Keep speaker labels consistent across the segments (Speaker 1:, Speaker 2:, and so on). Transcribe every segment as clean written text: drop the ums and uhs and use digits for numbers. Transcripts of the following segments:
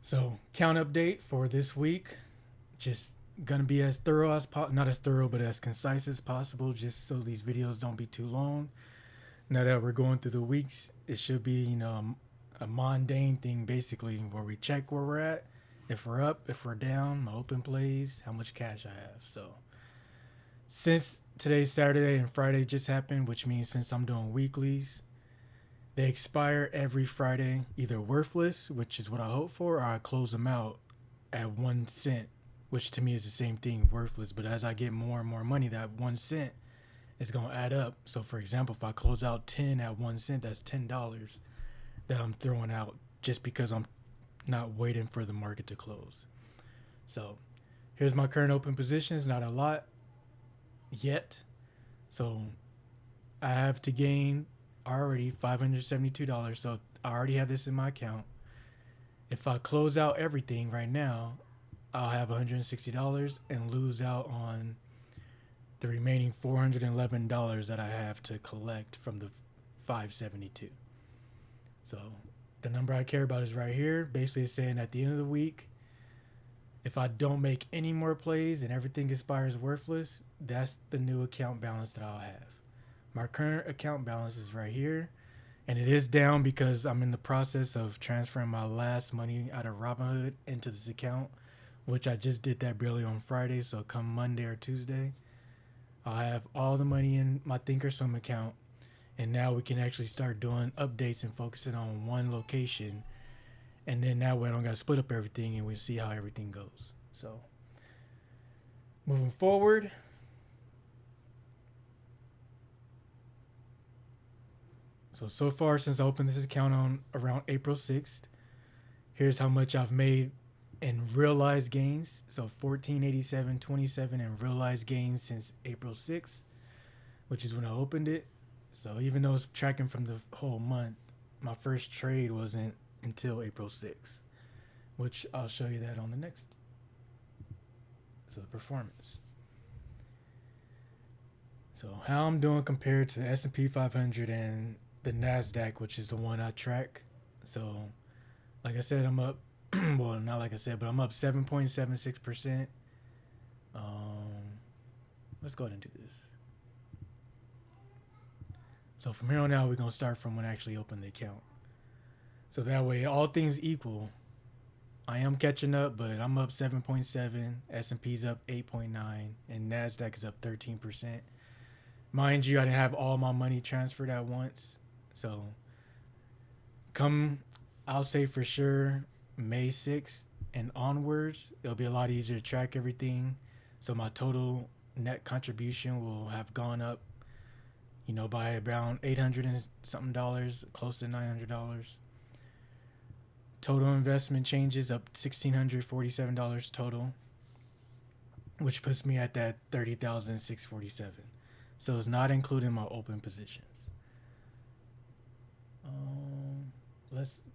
Speaker 1: So count update for this week. Just gonna be as thorough as not as thorough, but as concise as possible, just so these videos don't be too long. Now that we're going through the weeks, it should be a mundane thing basically, where we check where we're at, if we're up, if we're down, my open plays, how much cash I have. So since today's Saturday and Friday just happened, which means since I'm doing weeklies, they expire every Friday, either worthless, which is what I hope for, or I close them out at 1 cent, which to me is the same thing, worthless. But as I get more and more money, that 1 cent is going to add up. So, for example, if I close out 10 at 1 cent, that's $10 that I'm throwing out just because I'm not waiting for the market to close. So, here's my current open positions, not a lot yet. So, I have to gain already $572. So I already have this in my account. If I close out everything right now, I'll have $160 and lose out on the remaining $411 that I have to collect from the 572. So the number I care about is right here. Basically it's saying at the end of the week, if I don't make any more plays and everything expires worthless, that's the new account balance that I'll have. My current account balance is right here, and it is down because I'm in the process of transferring my last money out of Robinhood into this account, which I just did that barely on Friday. So come Monday or Tuesday, I'll have all the money in my Thinkorswim account, and now we can actually start doing updates and focusing on one location, and then that way I don't got to split up everything, and we see how everything goes. So moving forward, so far since I opened this account on around April 6th, here's how much I've made in realized gains. So 1487.27 in realized gains since April 6th, which is when I opened it. So even though it's tracking from the whole month, my first trade wasn't until April 6th, which I'll show you that on the next. So the performance. So how I'm doing compared to the S&P 500 and the NASDAQ, which is the one I track. So like I said, I'm up, well, not like I said, but I'm up 7.76%. Let's go ahead and do this. So from here on out, we're going to start from when I actually open the account. So that way, all things equal, I am catching up, but I'm up 7.7, S&P's up 8.9, and NASDAQ is up 13%. Mind you, I didn't have all my money transferred at once. So come, I'll say for sure, May 6th and onwards, it'll be a lot easier to track everything. So my total net contribution will have gone up, by around $800 and something dollars, close to $900. Total investment changes up $1,647 total, which puts me at that $30,647. So it's not including my open positions.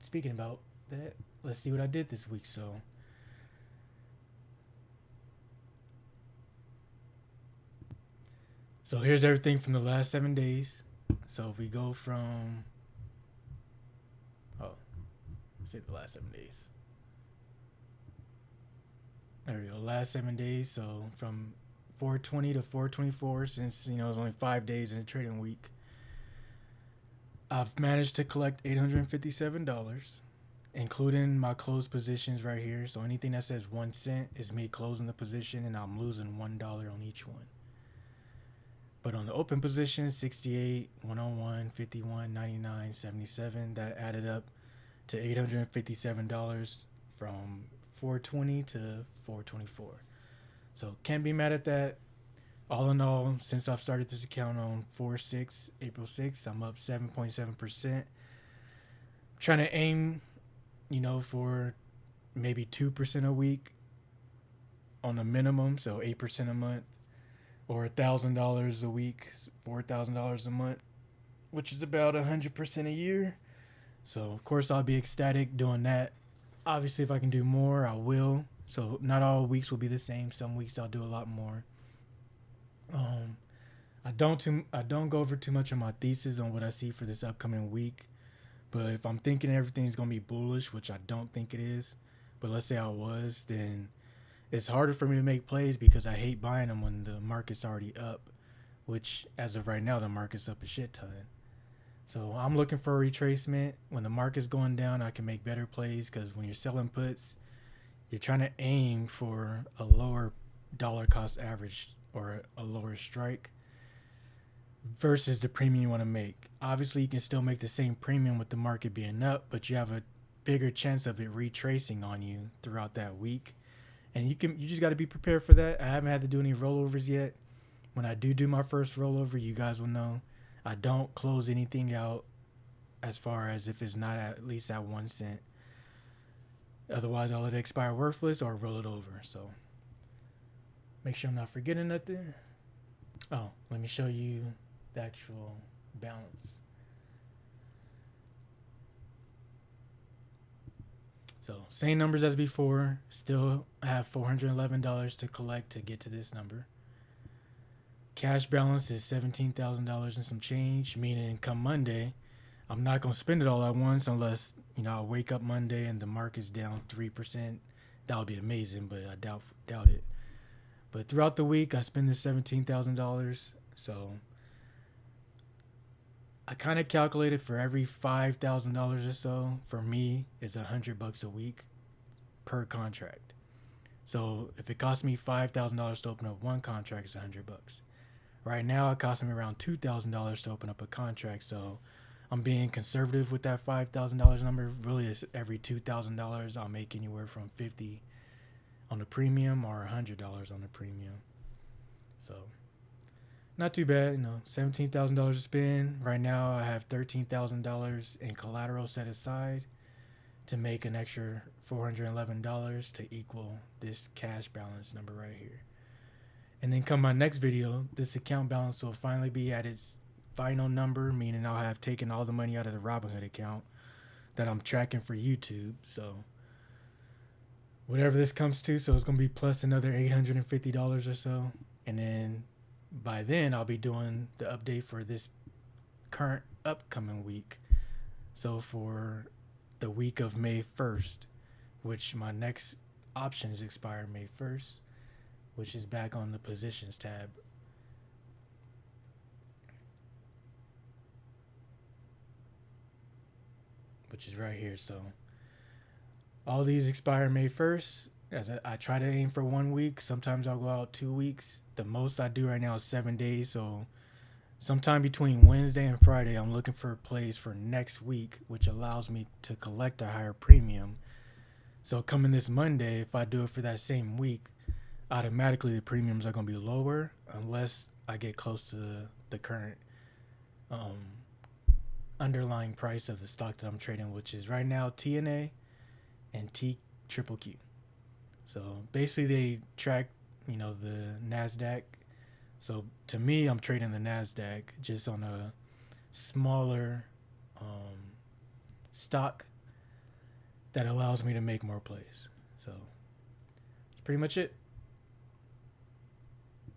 Speaker 1: Speaking about that, let's see what I did this week. So here's everything from the last 7 days. So if we go from, let's say the last 7 days. There we go, last 7 days. So from 420 to 424, since it was only 5 days in a trading week, I've managed to collect $857, including my closed positions right here. So anything that says 1 cent is me closing the position, and I'm losing $1 on each one. But on the open position, 68, 101, 51, 99, 77, that added up to $857 from 420 to 424. So can't be mad at that. All in all, since I've started this account on April 6th, I'm up 7.7%. Trying to aim, for maybe 2% a week on a minimum, so 8% a month, or $1,000 a week, $4,000 a month, which is about 100% a year. So of course I'll be ecstatic doing that. Obviously, if I can do more, I will. So not all weeks will be the same. Some weeks I'll do a lot more. I don't go over too much of my thesis on what I see for this upcoming week, but if I'm thinking everything's gonna be bullish, which I don't think it is, but let's say I was, then it's harder for me to make plays because I hate buying them when the market's already up, which as of right now, the market's up a shit ton. So I'm looking for a retracement. When the market's going down, I can make better plays because when you're selling puts, you're trying to aim for a lower dollar cost average or a lower strike versus the premium you want to make. Obviously, you can still make the same premium with the market being up, but you have a bigger chance of it retracing on you throughout that week. And you just got to be prepared for that. I haven't had to do any rollovers yet. When I do my first rollover, you guys will know I don't close anything out as far as if it's not at least at 1 cent. Otherwise, I'll let it expire worthless or roll it over. So make sure I'm not forgetting nothing. Oh, let me show you the actual balance. So same numbers as before. Still have $411 to collect to get to this number. Cash balance is $17,000 and some change, meaning come Monday, I'm not going to spend it all at once unless, I wake up Monday and the market's down 3%. That would be amazing, but I doubt it. But throughout the week, I spend this $17,000. So I kind of calculated for every $5,000 or so, for me, is $100 a week per contract. So if it costs me $5,000 to open up one contract, it's $100. Right now, it costs me around $2,000 to open up a contract. So I'm being conservative with that $5,000 number. Really, it's every $2,000 I'll make anywhere from $50 on the premium or $100 on the premium. So not too bad, $17,000 to spend. Right now, I have $13,000 in collateral set aside to make an extra $411 to equal this cash balance number right here. And then come my next video, this account balance will finally be at its final number, meaning I'll have taken all the money out of the Robinhood account that I'm tracking for YouTube. So whatever this comes to, so it's going to be plus another $850 or so. And then by then I'll be doing the update for this current upcoming week. So for the week of May 1st, which my next option is expire May 1st, which is back on the positions tab. Which is right here. So all these expire May 1st. As I try to aim for 1 week. Sometimes I'll go out 2 weeks. The most I do right now is 7 days. So sometime between Wednesday and Friday, I'm looking for plays for next week, which allows me to collect a higher premium. So coming this Monday, if I do it for that same week, automatically the premiums are going to be lower unless I get close to the current underlying price of the stock that I'm trading, which is right now TNA and TQQQ. So basically they track, the NASDAQ. So to me, I'm trading the NASDAQ just on a smaller stock that allows me to make more plays. So that's pretty much it.